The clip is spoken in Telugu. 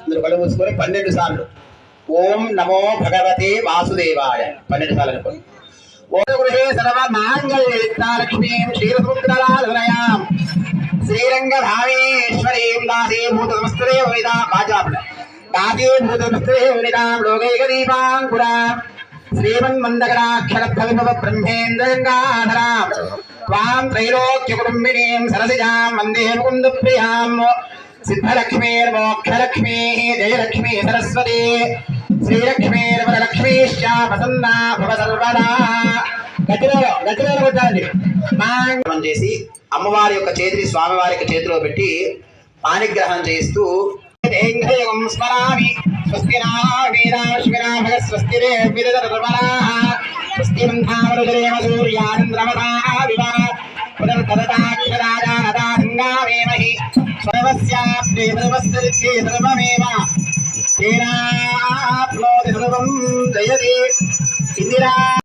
అందరూ కళ్ళు మూసుకొని 12 సార్లు ఓం నమో భగవతే వాసుదేవాయ 12 సార్లు అనుకోండి. ఓం గృహే సర్వమాంగళ్యలక్ష్మీం క్షీరసముద్రలాలయాం శ్రీరంగభావేశ్వరీం దాసీభూతమస్తదేవ విదా బాజాపడ దాసీభూతమస్తదేవ విదాం లోకైకదీపాంకురాం శ్రీమన్మందకరాక్షరఫలిభవ బ్రహ్మేంద్రగంగాధరాం త్వాం త్రైలోక్యకుటుంబినీం సరసిజాం వందే ముకుందప్రియాం सिद्धलक्ष्मीर्मोक्षलक्ष्मी जयलक्ष्मी सरस्वती श्रीलक्ष्मीर्वरलक्ष्मीश्च प्रसन्ना भव सर्वदा గజనం చేసి అమ్మవారి యొక్క చేతిని స్వామివారి యొక్క చేతిలో పెట్టి పాణిగ్రహణం చేస్తూ స్మరామి స్వస్తి నామీరాశ్వినా స్వస్తి స్వస్తి మంధామరుజరేమ సూర్యాచంద్రమసావివ పునర్కరటాక్షరాజానదాంగామేమహి స్వరవస్యాప్తే సర్వస్య సర్వమేవ తేనాప్నోతి సర్వం జయతి ఇందిరా